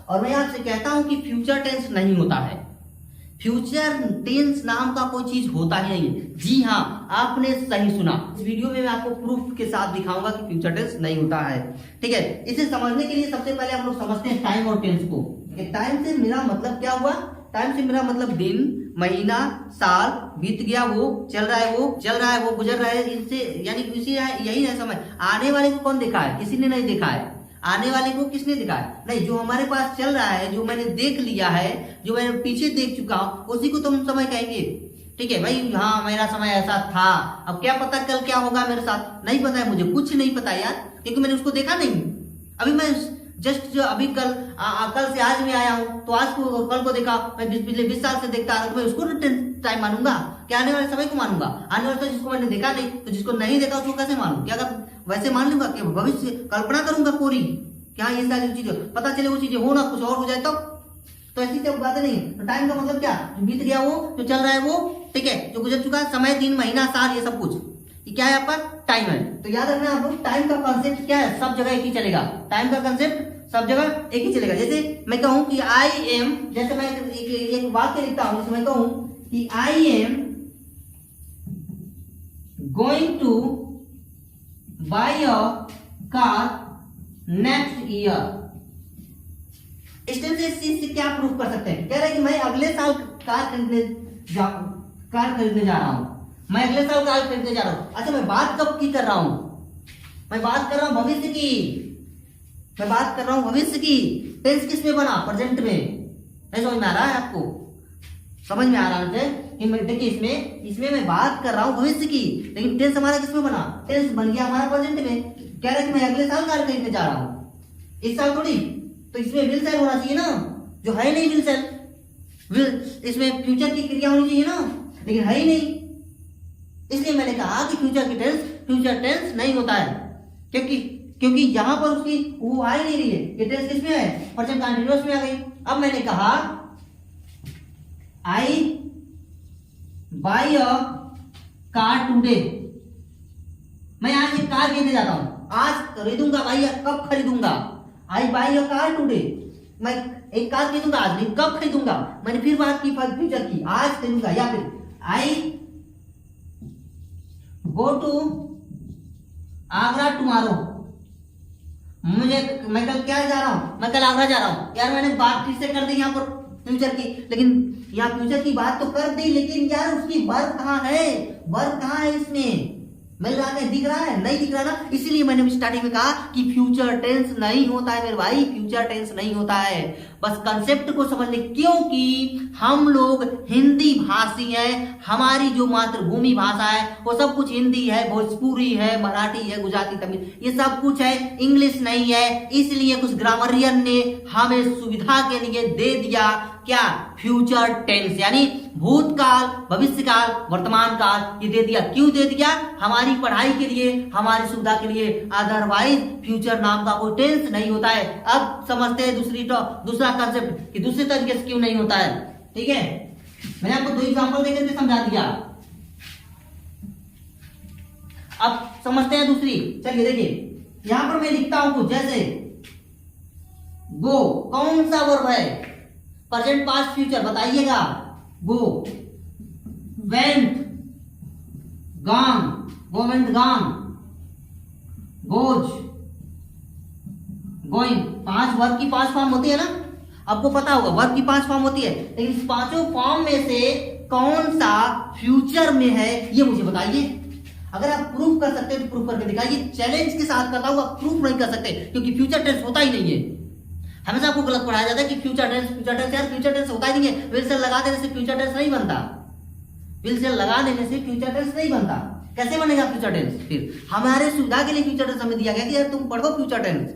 और मैं आपसे कहता हूं कि फ्यूचर टेंस नहीं होता है। फ्यूचर टेंस नाम का कोई चीज होता ही नहीं है। जी हाँ, आपने सही सुना। इस वीडियो में मैं आपको प्रूफ के साथ दिखाऊंगा कि फ्यूचर टेंस नहीं होता है। ठीक है, इसे समझने के लिए सबसे पहले हम लोग समझते हैं टाइम और टेंस को। टाइम से मेरा मतलब क्या हुआ? टाइम से मेरा मतलब दिन, महीना, साल, बीत गया वो, चल रहा है वो, चल रहा है वो, गुजर रहा है, इनसे यानी इसी यही है समय। आने वाले को कौन देखा है? किसी ने नहीं देखा है। आने वाले को किसने देखा है? नहीं, जो हमारे पास चल रहा है, जो मैंने देख लिया है, जो मैंने पीछे देख चुका हूं, उसी को तुम समय कहेंगे। ठीक है भाई, हाँ मेरा समय ऐसा था। अब क्या पता कल क्या होगा मेरे साथ? नहीं पता है, मुझे कुछ नहीं पता यार, क्योंकि मैंने उसको देखा नहीं। अभी मैं जस्ट जो अभी कल से आज में आया हूँ, तो आज को कल को देखा, मैं पिछले 20 साल से देखता आ रहा हूं, तो मैं उसको टाइम मानूंगा क्या? आने वाले समय को मानूंगा? आने वाले समय जिसको मैंने देखा नहीं, तो जिसको नहीं देखा उसको कैसे मानूं? क्या अगर वैसे मान लूंगा कि भविष्य कल्पना करूंगा पूरी, क्या ये सारी चीजें पता चले, वो चीजें हो ना कुछ और हो जाए तो ऐसी सब बातें नहीं है। तो टाइम का मतलब क्या? जो बीत गया वो, जो चल रहा है वो, ठीक है, जो गुजर चुका है, समय, दिन, महीना, साल, ये सब कुछ, ये क्या है आपका? टाइम है। तो याद रखना आप लोग, टाइम का कॉन्सेप्ट क्या है? सब जगह एक ही चलेगा। टाइम का कॉन्सेप्ट सब जगह एक ही चलेगा। जैसे मैं कहूं कि आई एम, जैसे मैं एक वाक्य लिखता हूं, जैसे मैं कहूं कि I am going to buy a car next year. इस तरह से इस चीज से क्या प्रूफ कर सकते हैं? कह रहे हैं कि मैं अगले साल कार खरीदने जा रहा हूं। मैं अगले साल कार खरीदने जा रहा हूं। अच्छा, मैं बात कब की कर रहा हूं? मैं बात कर रहा हूं भविष्य की। मैं बात कर रहा हूं भविष्य की। टेंस किस में बना? प्रेजेंट में। नहीं समझ में आ रहा है आपको? समझ में आ रहा है कि देखिए इसमें मैं बात कर रहा हूं भविष्य की, लेकिन टेंस हमारा किस में बना? टेंस बन गया हमारा प्रेजेंट में। कह रहे हैं कि मैं अगले साल कार खरीदने जा रहा हूं, इस साल थोड़ी। तो इसमें विल सेल होना चाहिए ना, जो है नहीं विल सेल। इसमें फ्यूचर की क्रिया होनी चाहिए ना, लेकिन है ही नहीं। इसलिए मैंने कहा कि फ्यूचर टेंस नहीं होता है, क्योंकि यहां पर उसकी वो आ ही नहीं रही है। ये टेंस किसमें है? प्रेजेंट कंटीन्यूअस में आ गई। अब मैंने कहा आई बाय अ कार टुडे। मैं आज एक कार खरीदने जाता हूं। आज खरीदूंगा भाई, कब खरीदूंगा? आई बाय अ कार टुडे। मैं एक कार खरीदूंगा आज, नहीं कब खरीदूंगा? मैंने फिर बात की फ्यूचर की, आज खरीदूंगा। या फिर आई गो टू आगरा टुमारो। मैं कल क्या जा रहा हूं? मैं कल आगरा जा रहा हूं। यार मैंने बात फिर से कर दी यहाँ पर फ्यूचर की, लेकिन यहाँ फ्यूचर की बात तो कर दी, लेकिन यार उसकी वर्ब कहाँ है? वर्ब कहाँ है इसमें? मिल रहा है? दिख रहा है? नहीं दिख रहा ना। इसीलिए मैंने स्टार्टिंग में कहा कि फ्यूचर टेंस नहीं होता है मेरे भाई, फ्यूचर टेंस नहीं होता है। बस कंसेप्ट को समझ ले, क्योंकि हम लोग हिंदी भाषी हैं। हमारी जो मातृभूमि भाषा है वो सब कुछ हिंदी है, भोजपुरी है, मराठी है, गुजराती, तमिल, ये सब कुछ है, इंग्लिश नहीं है। इसलिए कुछ ग्रामरियन ने हमें सुविधा के लिए दे दिया क्या? फ्यूचर टेंस, यानी भूतकाल, भविष्यकाल, वर्तमान काल, ये दे दिया। क्यों दे दिया? हमारी पढ़ाई के लिए, हमारी सुविधा के लिए। अदरवाइज फ्यूचर नाम का कोई टेंस नहीं होता है। अब समझते हैं दूसरा कंसेप्ट कि दूसरे तरीके से क्यों नहीं होता है। ठीक है, मैंने आपको 2 एग्जांपल देकर समझा दिया। अब समझते हैं दूसरी। चलिए देखिए, यहां पर मैं लिखता हूं कुछ, जैसे गो कौन सा वर्ब है? प्रेजेंट, पास्ट, फ्यूचर बताइएगा। Go, went, gone, go went gone, goes, going. 5 verb की 5 फॉर्म होती है ना, आपको पता होगा वर्ब की 5 फॉर्म होती है, लेकिन इस 5 फॉर्म में से कौन सा फ्यूचर में है ये मुझे बताइए। अगर आप प्रूफ कर सकते हैं तो प्रूफ करके दिखाइए। चैलेंज के साथ करता हूं, आप प्रूफ नहीं कर सकते, क्योंकि फ्यूचर टेंस होता ही नहीं है। हमेशा आपको गलत पढ़ाया जाता है कि फ्यूचर टेंस यार फ्यूचर टेंस होता ही नहीं है। विल सेल लगा देने से फ्यूचर टेंस नहीं बनता। विल सेल लगा देने से फ्यूचर टेंस नहीं बनता। कैसे बनेगा फ्यूचर टेंस? फिर हमारे सुविधा के लिए फ्यूचर टेंस हमें दिया गया कि यार तुम पढ़ो फ्यूचर टेंस,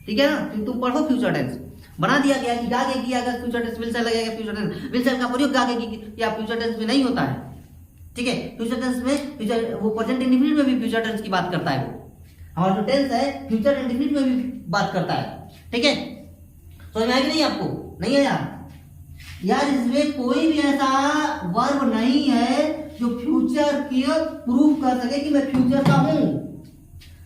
ठीक है ना, तुम पढ़ो फ्यूचर टेंस। बना दिया गया कि गागे किया अगर फ्यूचर टेंस, विल सेल लगेगा फ्यूचर टेंस। विल सेल का प्रयोग गागे की या फ्यूचर टेंस में नहीं होता है। ठीक है, फ्यूचर टेंस में फ्यूचर वो प्रेजेंट इंडेफिनिट में भी फ्यूचर टेंस की बात करता है। वो हमारा जो टेंस है फ्यूचर इंडेफिनिट में भी बात करता है। ठीक है, समझ में आया कि नहीं आपको? नहीं है यार इसमें कोई भी ऐसा वर्ब नहीं है जो फ्यूचर की प्रूफ कर सके कि मैं फ्यूचर का हूं।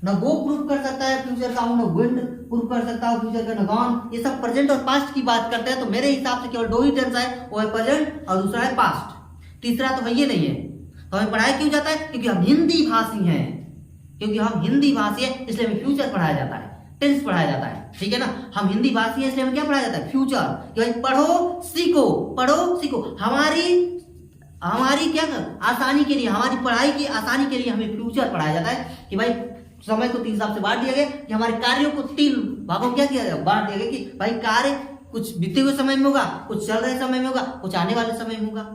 ना गो प्रूफ कर सकता है फ्यूचर का हूं, ना वेंट प्रूव कर सकता हूँ, फ्यूचर का गॉन। ये सब प्रेजेंट और पास्ट की बात करते हैं, तो मेरे हिसाब से केवल दो ही टेंस है, वो है प्रेजेंट और दूसरा है पास्ट, तीसरा तो है ये नहीं है। तो हमें पढ़ाया क्यों जाता है? क्योंकि हम हिंदी भाषी हैं, क्योंकि हम हिंदी भाषी है इसलिए हमें फ्यूचर पढ़ाया जाता है, टेंस पढ़ाया जाता है, ठीक है ना। हम हिंदी भाषी है इसलिए हमें क्या पढ़ाया जाता है? फ्यूचर। कि भाई पढ़ो सीखो, पढ़ो सीखो। हमारी क्या आसानी के लिए, हमारी पढ़ाई की आसानी के लिए हमें फ्यूचर पढ़ाया जाता है कि भाई समय को 3 हिसाब से बांट दिया गया, कि हमारे कार्यों को 3 भागों क्या किया गया, बांट दिया गया, कि भाई कार्य कुछ बीते हुए समय में होगा, कुछ चल रहे समय में होगा, कुछ आने वाले समय में होगा,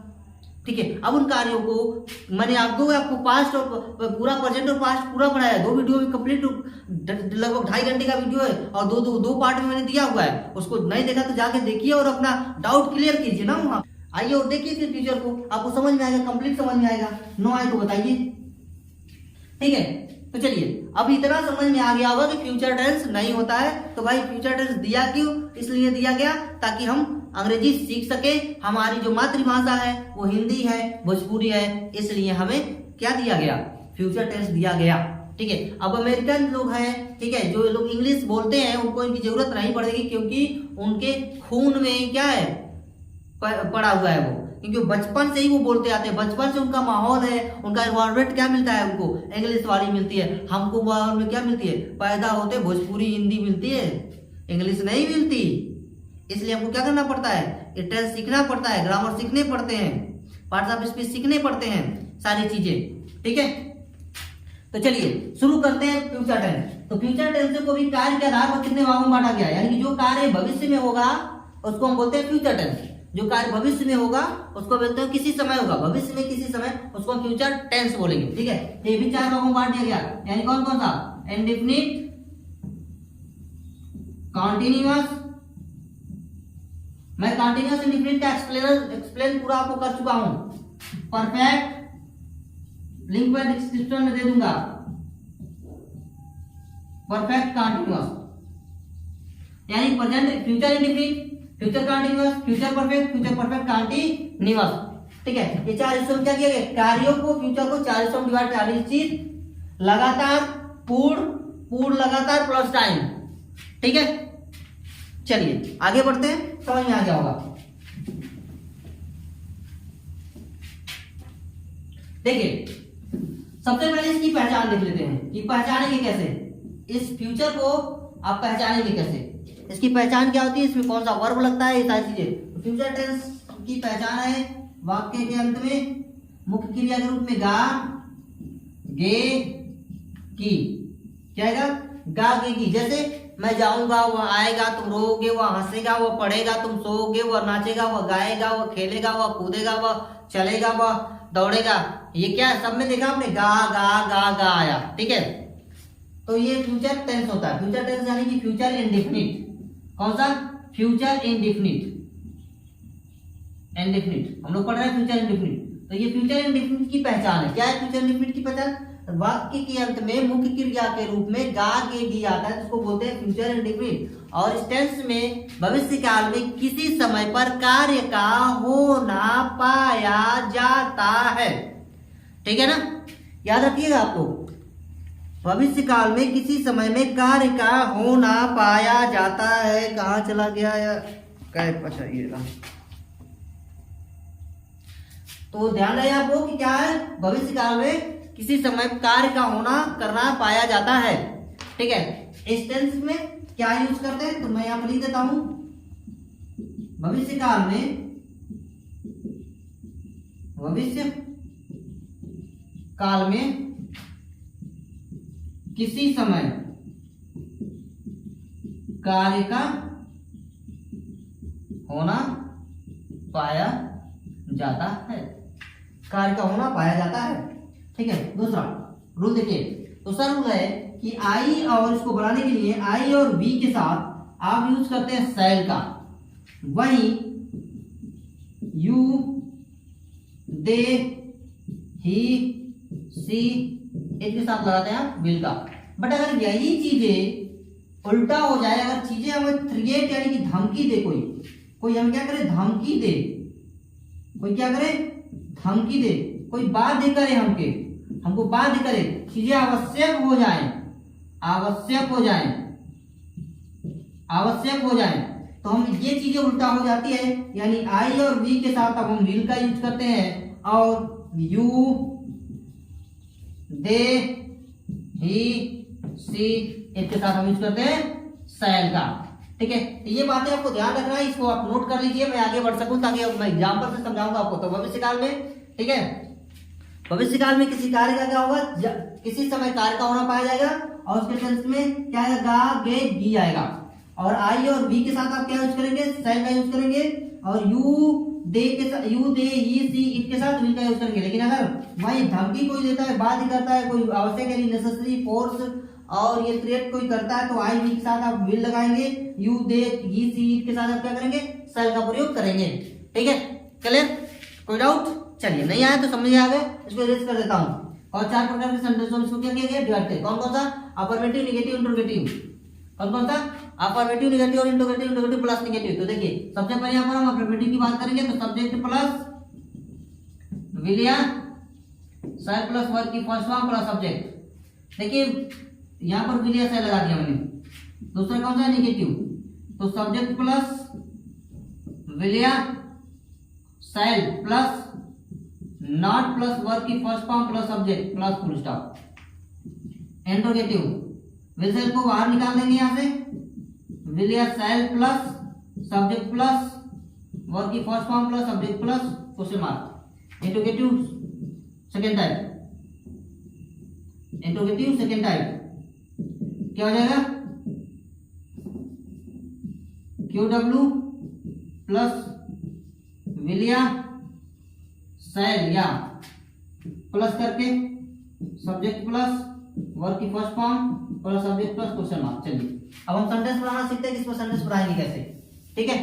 ठीक है। अब उन कार्यों को मैंने आपको पास्ट और पूरा प्रेजेंट और पास्ट पूरा पढ़ाया, 2 वीडियो में कंप्लीट, लगभग 2.5 घंटे का वीडियो है और दो पार्ट में मैंने दिया हुआ है। उसको नहीं देखा तो जाके देखिए और अपना डाउट क्लियर कीजिए ना वहां। आइए और देखिए फिर फ्यूचर को, आपको समझ में आएगा, कंप्लीट समझ में आएगा। नो आए तो बताइए, ठीक है। तो चलिए अब इतना समझ में आ गया होगा कि फ्यूचर टेंस नहीं होता है। तो भाई फ्यूचर टेंस दिया क्यों? इसलिए दिया गया ताकि हम अंग्रेजी सीख सके। हमारी जो मातृभाषा है वो हिंदी है, भोजपुरी है, इसलिए हमें क्या दिया गया? फ्यूचर टेंस दिया गया, ठीक है। अब अमेरिकन लोग हैं, ठीक है, जो लोग इंग्लिश बोलते हैं उनको इनकी जरूरत नहीं पड़ेगी, क्योंकि उनके खून में क्या है, पड़ा हुआ है वो, क्योंकि बचपन से ही वो बोलते आते हैं, बचपन से उनका माहौल है, उनका एनवायरनमेंट क्या मिलता है उनको, इंग्लिश वाली मिलती है। हमको माहौल में क्या मिलती है? पैदा होते भोजपुरी हिंदी मिलती है, इंग्लिश नहीं मिलती। इसलिए हमको क्या करना पड़ता है? टेंस सीखना पड़ता है, ग्रामर सीखने पड़ते हैं, पार्ट्स ऑफ स्पीच सीखने पड़ते हैं, सारी चीजें, ठीक है। तो चलिए शुरू करते हैं फ्यूचर टेंस। तो फ्यूचर टेंस को भी कार्य के आधार पर कितने भागों में बांटा गया, यानी कि जो कार्य भविष्य में होगा उसको हम बोलते हैं फ्यूचर टेंस। जो कार्य भविष्य में होगा उसको बोलते हैं किसी समय होगा, भविष्य में किसी समय, उसको हम फ्यूचर टेंस बोलेंगे, ठीक है। ये भी 4 भागों में बांट दिया गया, यानी कौन कौन सा? इंडेफिनिट, कॉन्टिन्यूअस, मैं कॉन्टिन्यूअस इंडेफिनिट का एक्सप्लेन पूरा आपको कर चुका हूं, परफेक्ट, लिंक में डिस्क्रिप्शन में दे दूंगा, परफेक्ट कॉन्टिन्यूअस, यानी present future indefinite, future continuous, future perfect continuous, ठीक है। ये 4 हिस्सों में क्या किया गया? कार्यों को, फ्यूचर को 4 हिस्सों में डिवाइड किया। पहली चीज लगातार, पूर्ण लगातार प्लस टाइम, ठीक है। चलिए आगे बढ़ते हैं, समझ में आ गया होगा। देखिए सबसे पहले इसकी पहचान देख लेते हैं कि पहचानेंगे कैसे, इस फ्यूचर को आप पहचानेंगे कैसे, इसकी पहचान क्या होती है, इसमें कौन सा वर्ब लगता है, ये सारी चीजें। फ्यूचर टेंस की पहचान है वाक्य के अंत में मुख्य क्रिया के रूप में गा, गे, की, क्या आएगा? गा, गे, की। जैसे मैं जाऊंगा, वह आएगा, तुम रोओगे, वह हंसेगा, वह पढ़ेगा, तुम सोओगे, वह नाचेगा, वह गाएगा, वह खेलेगा, वह कूदेगा, वह चलेगा, वह दौड़ेगा। ये क्या है? सब में देखा आपने, गा गा गा गा आया, ठीक है। तो ये फ्यूचर टेंस होता है। फ्यूचर टेंस यानी कि फ्यूचर इंडेफिनिट। कौन सा? फ्यूचर इंडेफिनिट, हम लोग पढ़ रहे हैं फ्यूचर इंडेफिनिट। तो ये फ्यूचर इंडेफिनिट की पहचान है। क्या है फ्यूचर इंडेफिनिट की पहचान? वाक्य के अंत में मुख्य क्रिया के रूप में गा, गे, गी आता है, जिसको बोलते हैं फ्यूचर इंडेफिनिट। और इस टेंस में भविष्य काल में किसी समय पर कार्य का होना पाया जाता है, ठीक है ना, याद रखिएगा आपको। भविष्य काल में किसी समय में कार्य का होना पाया जाता है। कहां चला गया या क्या? तो ध्यान रहे आपको कि क्या है, भविष्य काल में किसी समय कार्य का होना, करना, पाया जाता है, ठीक है। इस टेंस में क्या यूज करते हैं, तो मैं यहां पर लिख देता हूं, भविष्य काल में, भविष्य काल में किसी समय कार्य का होना पाया जाता है, कार्य का होना पाया जाता है, ठीक है। दूसरा रूल देखिए, दूसरा रूल है कि आई और इसको बनाने के लिए आई और वी के साथ आप यूज करते हैं शैल का, वही यू, दे, ही, सी इसके साथ लगाते हैं आप विल का। बट अगर यही चीजें उल्टा हो जाए, अगर चीजें हमें थ्रेट यानी कि धमकी दे, कोई हमें क्या करे, धमकी दे, कोई क्या करे, धमकी दे, कोई बाध्य करे, हमको बाध्य करे, चीजें आवश्यक हो जाए, आवश्यक हो जाए तो हम ये चीजें उल्टा हो जाती है, यानी आई और वी के साथ अब हम विल का यूज करते हैं और यू दे ही सी इसके साथ हम यूज करते हैं शैल का। ठीक है, ये बातें आपको ध्यान रखना है, इसको आप नोट कर लीजिए, मैं आगे बढ़ सकूं ताकि मैं एग्जाम्पल से समझाऊंगा आपको। तो भविष्य काल में, ठीक है, भविष्य काल में किसी कार्य का क्या होगा, किसी समय कार्य का होना पाया जाएगा और उसके टेंस में क्या आएगा, गे गी आएगा और आई और वी के साथ आप क्या यूज करेंगे, शैल का यूज करेंगे और यू दे के साथ, you they he see it के साथ विल का यूज करेंगे। लेकिन अगर वही धमकी कोई देता है, बात ही करता है, कोई आवश्यक है नेसेसरी फोर्स और ये थ्रेट कोई करता है तो आई वी के साथ आप विल लगाएंगे, you they he see it के साथ आप क्या करेंगे, शैल का प्रयोग करेंगे। ठीक है, क्लियर, कोई डाउट? चलिए, नहीं आया तो समझ आ गए, इसको इरेज कर देता हूं। और 4 प्रकार के सेंटेंसों में इसको क्या किया गया, डिवाइड किया। कौन कौन सा, अफर्मेटिव, नेगेटिव, इंटरोगेटिव। कौन कौन सा, अफर्मेटिव, नेगेटिव और इंटरोगेटिव, इंटरोगेटिव प्लस नेगेटिव। तो देखिए सबसे पहले यहाँ पर हम अफर्मेटिव की बात करेंगे तो सब्जेक्ट प्लस विल या शैल प्लस वर्ब की फर्स्ट फॉर्म प्लस सब्जेक्ट। देखिए यहाँ पर विल या शैल लगा दिया मैंने। दूसरा कौन सा, नेगेटिव, तो सब्जेक्ट प्लस विल या shall plus not plus verb की first form plus subject plus full stop. Interrogative, will shall को बाहर निकाल देंगे यहाँ से, विल या shall plus subject plus verb की first form plus subject plus question mark. Interrogative second type, interrogative second type क्या हो जाएगा, क्यू डब्ल्यू प्लस विल या शैल या प्लस करके सब्जेक्ट प्लस वर्ब की first form plus subject plus question mark. चलिए अब हम सेंटेंस बनाना सीखते हैं कि इसमें सेंटेंस बनाएंगे कैसे। ठीक है,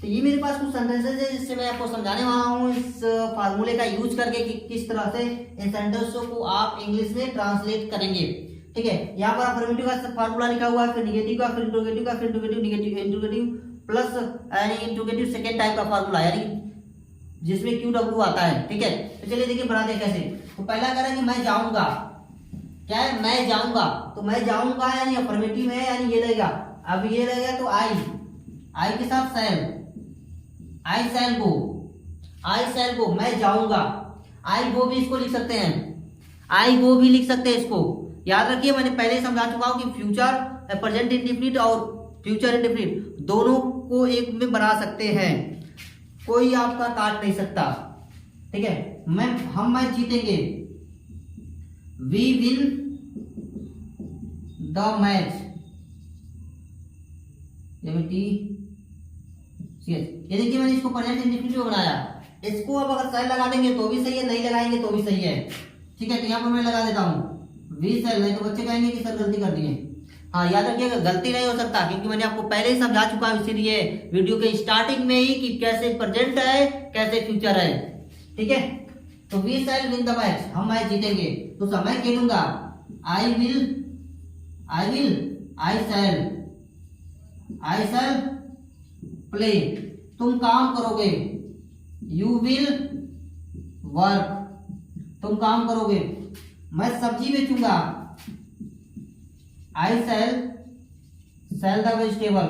तो ये मेरे पास कुछ सेंटेंसेस है जिससे मैं आपको समझाने वाला हूँ इस फार्मूले का यूज करके कि किस तरह से इन सेंटेंसों को आप इंग्लिश में ट्रांसलेट करेंगे। ठीक है, यहाँ पर अफर्मेटिव का फार्मूला लिखा हुआ है, फिर नेगेटिव का, फिर इंटरोगेटिव का, फिर इंटरोगेटिव नेगेटिव, इंटरोगेटिव प्लस यानी इंटरोगेटिव सेकेंड टाइप का फार्मूला यानी जिसमें क्यू डब्ल्यू आता है। ठीक है, तो चलिए देखिए बनाते हैं कैसे। तो पहला कह रहा है कि मैं जाऊंगा, क्या है, मैं जाऊंगा, तो मैं जाऊंगा यानी अफर्मेटिव है यानी ये रहेगा। अब ये रहेगा तो आई के साथ शैल, आई शैल गो, आई शैल गो, मैं जाऊंगा। आई गो भी इसको लिख सकते हैं, आई गो भी लिख सकते हैं इसको। याद रखिए मैंने पहले ही समझा चुका हूं कि फ्यूचर, प्रेजेंट इंडेफिनिट और फ्यूचर इंडेफिनिट दोनों को एक में बना सकते हैं, कोई आपका काट नहीं सकता। ठीक है, हम मैच जीतेंगे, वी विन द मैच, ये देखिए मैंने इसको प्रेजेंट इंडेफिनिट में बनाया। इसको अब अगर शैल लगा देंगे तो भी सही है, नहीं लगाएंगे तो भी सही है। ठीक है, तो यहाँ पर मैं लगा देता हूँ वी शैल, नहीं तो बच्चे कहेंगे कि सर गलती कर दिए। हाँ याद रखिएगा गलती नहीं हो सकता क्योंकि मैंने आपको पहले ही समझा चुका हूं इसीलिए वीडियो के स्टार्टिंग में ही कि कैसे प्रेजेंट है कैसे फ्यूचर है। ठीक है, तो we shall win the match, हम मैच जीतेंगे। तो समय खेलूंगा, आई शैल प्ले, तुम काम करोगे, यू विल वर्क, तुम काम करोगे। मैं सब्जी बेचूंगा, I sell the vegetable,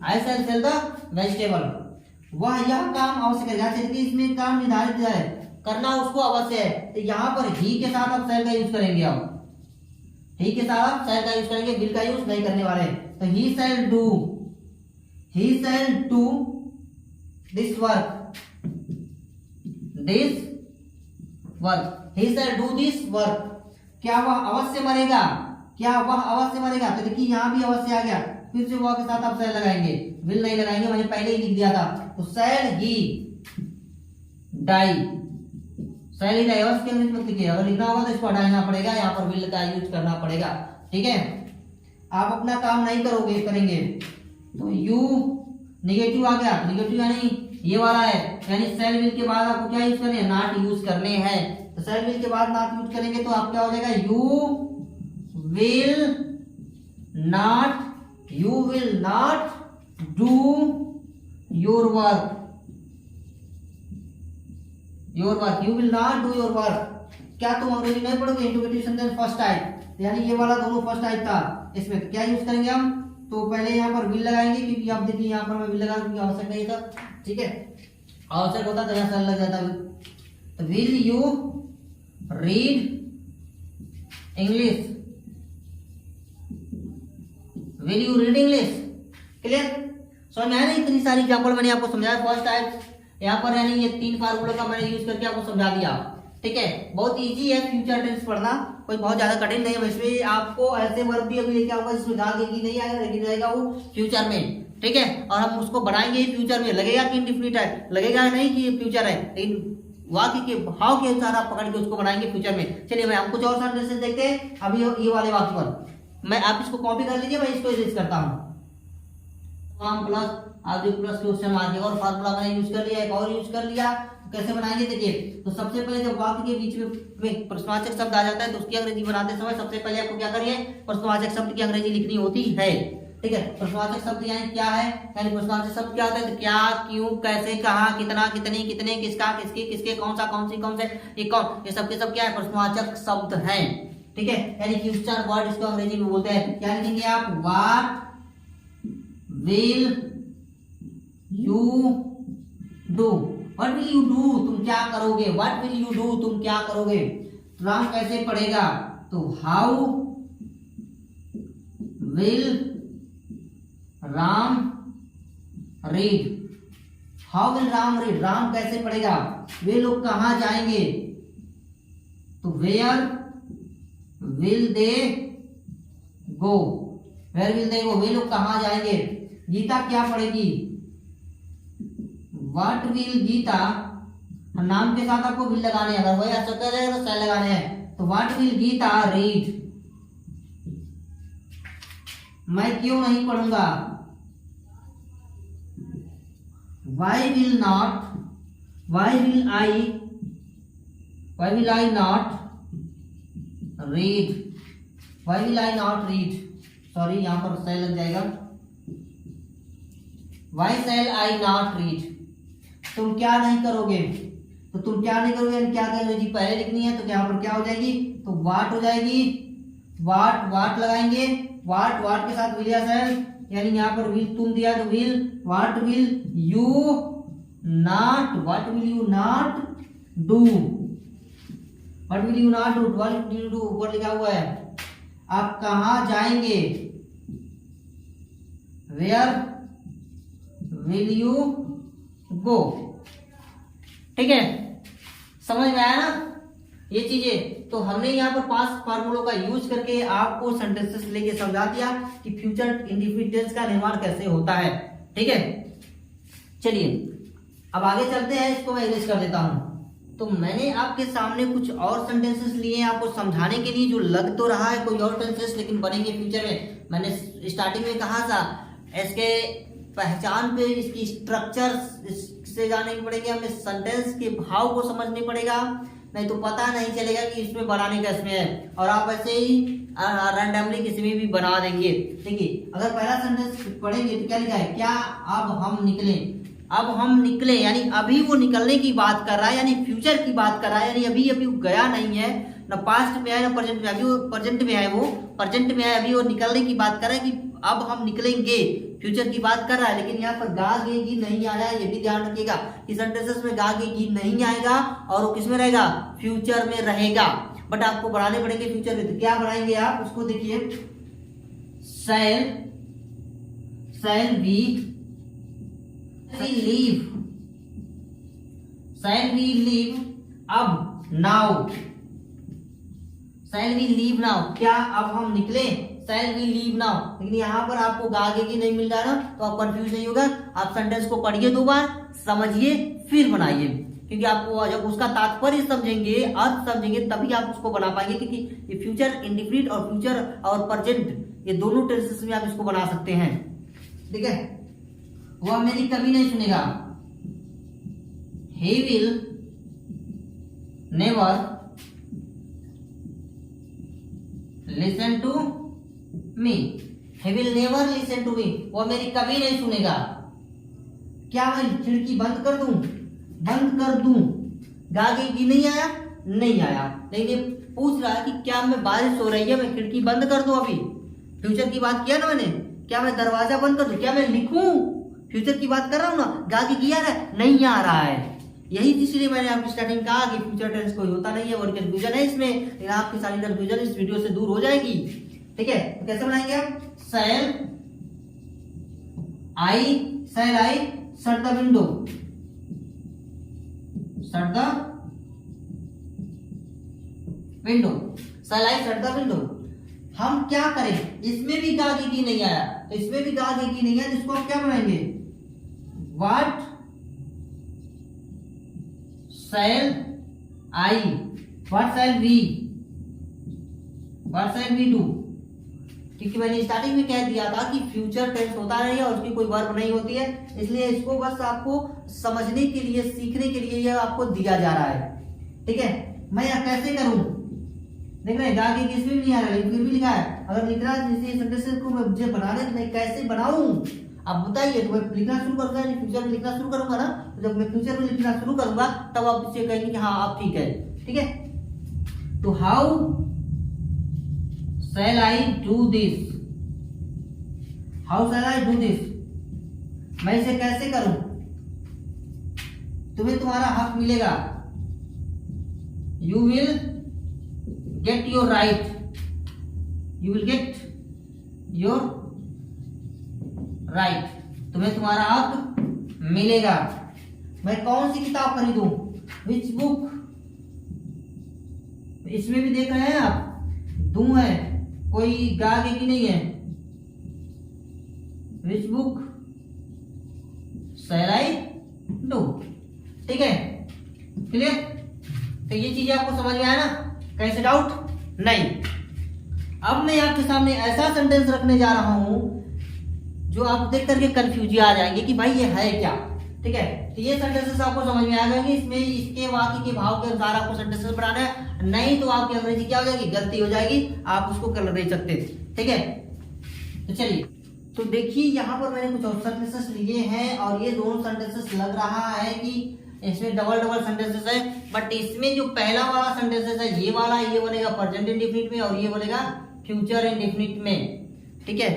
I sell the vegetable. वह यह काम अवश्य करेगा, जैसे इसमें काम निर्धारित है करना उसको अवश्य है। तो यहाँ पर ही के साथ आप सेल का यूज करेंगे, अब ही के साथ आप सेल का यूज करेंगे, विल का यूज नहीं करने वाले। तो he sell do this work, he sell do this work. क्या वह अवश्य मरेगा, क्या वह अवश्य मरेगा, तो देखिए यहाँ भी अवश्य आ गया, फिर से वह के साथ आप शैल लगाएंगे, विल नहीं लगाएंगे, मैंने पहले ही लिख दिया था। तो शैल ही डाई, शैल ही डाई, अवश्य मत लिखिए, अगर लिखना होगा तो इसको हटाना पड़ेगा, यहाँ पर विल का यूज करना पड़ेगा। ठीक है, आप अपना काम नहीं करेंगे। तो यू निगेटिव आ गया, निगेटिव यानी ये वाला है, यानी शैल विल के बाद आपको क्या यूज करने हैं, नॉट यूज करने हैं। तो शैल विल के बाद नॉट यूज करेंगे तो आप क्या हो जाएगा, you will not do your work, you will not do your work. क्या तुम अंग्रेजी नहीं पढ़ोगे? इंट्रोगेटिव सेंटेंस फर्स्ट टाइप, यानी ये वाला दोनों फर्स्ट टाइप था। इसमें तो क्या यूज करेंगे हम? तो पहले यहाँ पर विल लगाएंगे, क्योंकि आप देखिए यहाँ पर मैं विल लगा, क्योंकि आवश्यक नहीं था, ठीक है, आवश्यक होता तो यहाँ से लग जाता। तो will you read English, will you read English, clear? समझ में आया ना? इतनी सारी एग्जांपल मैंने आपको समझाया फर्स्ट टाइप, यहाँ पर यानी ये 3 फार्मूले का मैंने यूज करके आपको समझा दिया, ठीक है। बहुत इजी है फ्यूचर टेंस पढ़ना, कोई बहुत ज्यादा कठिन नहीं है। इसमें आपको ऐसे वर्ब भी अभी लेके आऊंगा जिसमें गा की नहीं आएगा, लेकिन रहेगा वो फ्यूचर में, ठीक है। और हम उसको बढ़ाएंगे फ्यूचर में, लगेगा कि इंडिफिनिट है, लगेगा नहीं कि फ्यूचर है, लेकिन वाक्य के भाव के अनुसार आप पकड़ के उसको बनाएंगे फ्यूचर में। चलिए मैं हम कुछ और सेंटेंसेस देखते हैं अभी ये वाले वाक्य पर। मैं आप इसको कॉपी कर लीजिए, मैं इसको इरेज करता हूँ। प्लस आप जो प्लस क्वेश्चन मार्क और फार्मूला मैंने यूज कर लिया, एक और यूज कर लिया। कैसे बनाएंगे देखिए, तो सबसे पहले जब वाक्य के बीच में प्रश्नवाचक शब्द आ जाता है तो उसकी अंग्रेजी बनाते समय सबसे पहले आपको क्या करिए, प्रश्नवाचक शब्द की अंग्रेजी लिखनी होती है, ठीक है। प्रश्नवाचक शब्द यानी क्या है, यानी प्रश्नवाचक शब्द क्या होता है? तो क्या, क्यों, कैसे, कहाँ, कितना, कितनी, कितने, किसका, किसकी, किसके, कौन सा, कौन सी, कौन से, ये कौन, ये सब के सब क्या है? प्रश्नवाचक शब्द हैं, ठीक है। यानी क्वेश्चन वर्ड इसको अंग्रेजी में बोलते हैं। क्या लिखेंगे आप? What will you do, what will you do, तुम क्या करोगे, व्हाट विल यू डू, तुम क्या करोगे। राम कैसे पढ़ेगा? तो how will Ram read, how will Ram read, Ram कैसे पढ़ेगा। वे लोग कहां जाएंगे? तो where will they go, where will they go, वे लोग कहां जाएंगे। गीता क्या पढ़ेगी? व्हाट विल गीता, नाम के साथ आपको विल लगाने हैं, अगर वही असत्य रहेगा तो सेल लगाने हैं। तो व्हाट विल गीता रीड, मैं क्यों नहीं पढ़ूंगा। Why will not, why will I not read, why will I not read, sorry यहां पर सेल लग जाएगा। Why shall I not read, तुम क्या नहीं करोगे। तो तुम क्या नहीं करोगे यानी क्या करोगे जी, पहले लिखनी है, तो यहाँ पर क्या हो जाएगी? तो वाट हो जाएगी, वाट, वाट लगाएंगे, वाट, वाट के साथ विल या सेल, यानी यहाँ पर विल तुम दिया तो will, what will you not, what will you not do, what will you not do, what will you do ऊपर लिखा हुआ है। आप कहां जाएंगे? वेयर विल यू गो, ठीक है। समझ में आया ना ये चीजें? तो हमने यहाँ पर 5 फार्मूलों का यूज करके आपको सेंटेंसेस लेके समझा दिया कि फ्यूचर इंडेफिनिट टेंस का निर्माण कैसे होता है, ठीक है। चलिए अब आगे चलते हैं, इसको मैं इरेज कर देता हूं। तो मैंने आपके सामने कुछ और सेंटेंसेस लिए हैं आपको समझाने के लिए, जो लग तो रहा है कोई और सेंटेंस लेकिन बनेंगे फ्यूचर में। मैंने स्टार्टिंग में कहा था इसके पहचान पे, इसकी स्ट्रक्चर से जाने पड़ेगी, हमें सेंटेंस के भाव को समझने पड़ेगा, नहीं तो पता नहीं चलेगा कि इसमें बनाने का इसमें है, और आप ऐसे ही रैंडमली किसी में भी बना देंगे। देखिए अगर पहला सेंटेंस पढ़ेंगे तो क्या लिखा है? क्या अब हम निकले, अब हम निकले यानी अभी वो निकलने की बात कर रहा है, यानी फ्यूचर की बात कर रहा है, यानी अभी अभी गया नहीं है, ना पास्ट में है ना प्रेजेंट में, अभी वो प्रेजेंट में है, वो प्रेजेंट में है, अभी वो निकलने की बात कर रहा है कि अब हम निकलेंगे, फ्यूचर की बात कर रहा है। लेकिन यहाँ पर गा गे गी नहीं आया है, ये भी ध्यान रखिएगा कि सेंटेंसेस में गा गे गी नहीं आएगा और वो किसमें रहेगा? फ्यूचर में रहेगा, बट आपको बनाने पड़ेंगे फ्यूचर में। तो क्या बनाएंगे आप उसको देखिए, shall we leave, shall we leave अब now, shall we leave now, क्या अब हम निकले, शैल वी लीव नाउ। लेकिन यहाँ पर आपको गागे की नहीं मिल रहा ना, तो आप कंफ्यूज नहीं होगा। आप सेंटेंस को पढ़िए 2 बार, समझिए फिर बनाइए, क्योंकि आपको जब उसका तात्पर्य समझेंगे, अर्थ समझेंगे, तभी आप उसको बना पाएंगे। क्योंकि ये फ्यूचर इंडेफिनिट और फ्यूचर और प्रेजेंट ये दोनों टेंसेस में आप इसको बना सकते हैं, ठीक है। वह मेरी कभी नहीं सुनेगा, he will never listen to me, he will never listen to me, वह मेरी कभी नहीं सुनेगा। क्या मैं खिड़की बंद कर दूं, बंद कर दूं, गागे की नहीं आया, नहीं आया, लेकिन ये पूछ रहा है कि क्या मैं बारिश हो रही है, मैं खिड़की बंद कर दूं? अभी फ्यूचर की बात किया ना मैंने, क्या मैं दरवाजा बंद कर दूं, क्या मैं लिखूं? फ्यूचर की बात कर रहा हूं ना, गा के किया ना, नहीं आ रहा है। यही इसलिए मैंने आपकी स्टार्टिंग कहा कि फ्यूचर टेंस कोई होता नहीं है और कंफ्यूजन है इसमें, लेकिन आपकी सारी कंफ्यूजन इस वीडियो से दूर हो जाएगी। ठीक है, तो कैसे बनाएंगे आप? Shall I shut the window, shut the window, shall I shut the window. हम क्या करें, इसमें भी गा की नहीं आया, तो इसमें भी गा की नहीं आया, जिसको हम क्या बनाएंगे? What shall I, what shall we do. क्योंकि मैंने स्टार्टिंग में कह दिया था कि फ्यूचर टेंस होता नहीं है और उसकी कोई वर्ब नहीं होती है, इसलिए इसको बस आपको समझने के लिए, सीखने के लिए यह आपको दिया जा रहा है। ठीक है, मैं यह कैसे करूं? देख रहे हैं, गा के इसमें भी नहीं आ रहा है, फिर भी लिखा है। अगर लिख रहा है जैसे सेंटेंस को मुझे बनाने, तो मैं कैसे बनाऊं? आप बताइए, तो मैं लिखना शुरू करूंगा, फ्यूचर में लिखना शुरू करूंगा ना, तो जब मैं फ्यूचर में लिखना शुरू करूंगा तब आप इसे कहेंगे कि हाँ आप ठीक है। ठीक है, तो how shell I do this, how shell I do this, मैं इसे कैसे करूं? तुम्हें तुम्हारा हक मिलेगा, you will get your right, you will get your right, तुम्हें तुम्हारा हक मिलेगा। मैं कौन सी किताब खरीदूं? विच बुक, इसमें भी देख रहे हैं आप, दू है, कोई गा के की नहीं है। Which book shall I do. ठीक है, क्लियर? तो ये चीजें आपको समझ में आया ना, कहीं से डाउट नहीं। अब मैं आपके सामने ऐसा सेंटेंस रखने जा रहा हूं जो आप देख करके कंफ्यूज आ जाएंगे कि भाई ये है क्या। ठीक है, तो ये सेंटेंसेस आपको समझ में आ जाएंगे, इसमें इसके वाक्य के भाव के अनुसार आपको सेंटेंसेस बनाना है, नहीं तो आपकी अंग्रेजी क्या हो जाएगी? गलती हो जाएगी, आप उसको कर नहीं सकते। ठीक है, तो चलिए, तो देखिए यहाँ पर मैंने कुछ और सेंटेंसेस लिए हैं और ये दोनों सेंटेंसेस लग रहा है कि इसमें डबल सेंटेंसेस है, बट इसमें जो पहला वाला सेंटेंसेस है ये वाला, ये बनेगा प्रेजेंट इंडेफिनिट में और ये बनेगा फ्यूचर इंडेफिनिट में। ठीक है,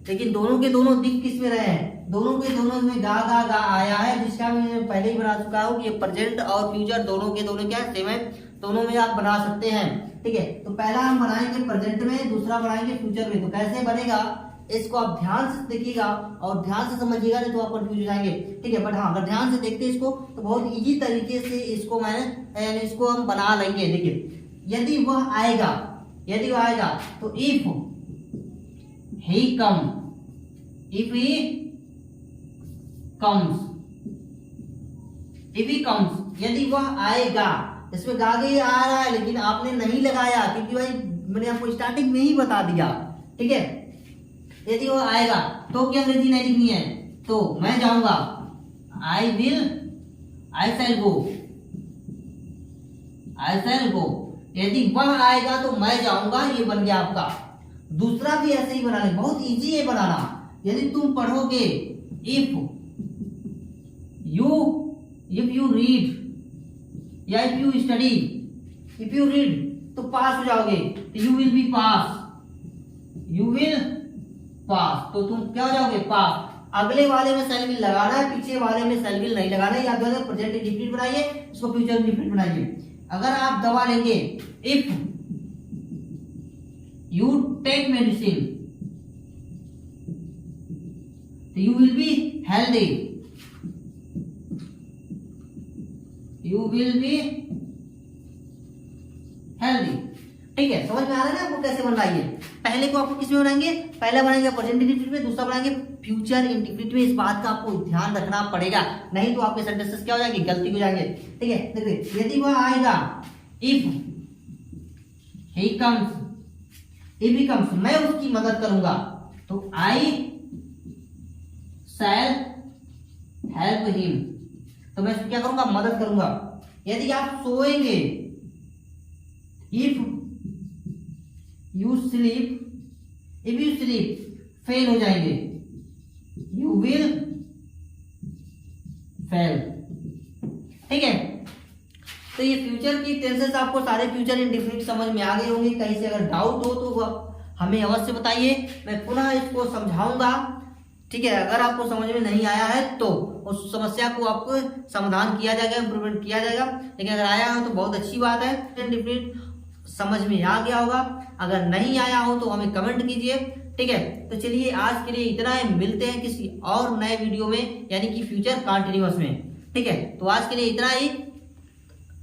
लेकिन दोनों के दोनों दिख किस में रहे हैं? दोनों के दोनों में गा आया है, जिसका मैं पहले ही बना चुका हूँ कि प्रेजेंट और फ्यूचर दोनों के दोनों क्या सेम है, दोनों में आप बना सकते हैं। ठीक है, तो पहला हम बनाएंगे प्रेजेंट में, दूसरा बनाएंगे फ्यूचर में। तो कैसे बनेगा इसको आप ध्यान से देखिएगा और ध्यान से समझिएगा, नहीं तो आप कंफ्यूज हो जाएंगे। ठीक है, बट हाँ अगर ध्यान से देखते इसको तो बहुत इजी तरीके से इसको मैंने इसको हम बना लेंगे। देखिए, यदि वह आएगा तो if he come, if he comes, यदि वह आएगा, इसमें गागे आ रहा है लेकिन आपने नहीं लगाया क्योंकि भाई मैंने आपको स्टार्टिंग में ही बता दिया। ठीक है, यदि वो आएगा तो क्या अंग्रेजी नहीं लिखनी है, तो मैं जाऊंगा, आई शैल गो। यदि वह आएगा तो मैं जाऊंगा, ये बन गया आपका। दूसरा भी ऐसे ही बना ले, बहुत इजी है बनाना। यदि तुम पढ़ोगे, इफ यू रीड या if you study, if you read तो पास हो जाओगे, यू विल बी पास, तो तुम क्या हो जाओगे? पास। अगले वाले में शैल विल लगाना है, पीछे वाले में शैल विल नहीं लगाना है। याद रखिए, प्रेजेंट इंडेफिनिट बनाइए, इसको फ्यूचर इंडेफिनिट बनाइए। अगर आप दवा लेंगे, इफ यू टेक मेडिसिन तो यू विल बी हेल्दी, ठीक है, समझ में आ रहा है ना आपको कैसे बन रहा है? पहले को आपको किस में बनाएंगे? पहला बनाएंगे प्रेजेंट इंडेफिनिट में, दूसरा बनाएंगे फ्यूचर इंडेफिनिट में। इस बात का आपको ध्यान रखना पड़ेगा, नहीं तो आपके सेंटेंसेस क्या हो जाएंगे? गलती हो जाएंगे। ठीक है, देखिए, यदि वह आएगा, इफ ही कम्स, मैं उसकी मदद करूंगा, तो आई शैल हेल्प हिम, तो मैं क्या करूंगा? मदद करूंगा। यदि आप सोएंगे, इफ यू स्लीप फेल हो जाएंगे, यू विल फेल। ठीक है, तो ये फ्यूचर की टेंसेस आपको सारे फ्यूचर इंडेफिनिट समझ में आ गए होंगे। कहीं से अगर डाउट हो तो हमें अवश्य बताइए, मैं पुनः इसको समझाऊंगा। ठीक है, अगर आपको समझ में नहीं आया है तो उस समस्या को आपको समाधान किया जाएगा, इम्प्रूवमेंट किया जाएगा। लेकिन अगर आया हो तो बहुत अच्छी बात है, इंडेफिनिट समझ में आ गया होगा। अगर नहीं आया हो तो हमें कमेंट कीजिए। ठीक है, तो चलिए आज के लिए इतना है, मिलते हैं किसी और नए वीडियो में, यानी कि फ्यूचर कंटीन्यूअस में। ठीक है, तो आज के लिए इतना ही।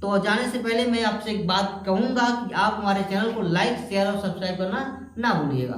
तो जाने से पहले मैं आपसे एक बात कहूंगा कि आप हमारे चैनल को लाइक, शेयर और सब्सक्राइब करना ना भूलिएगा।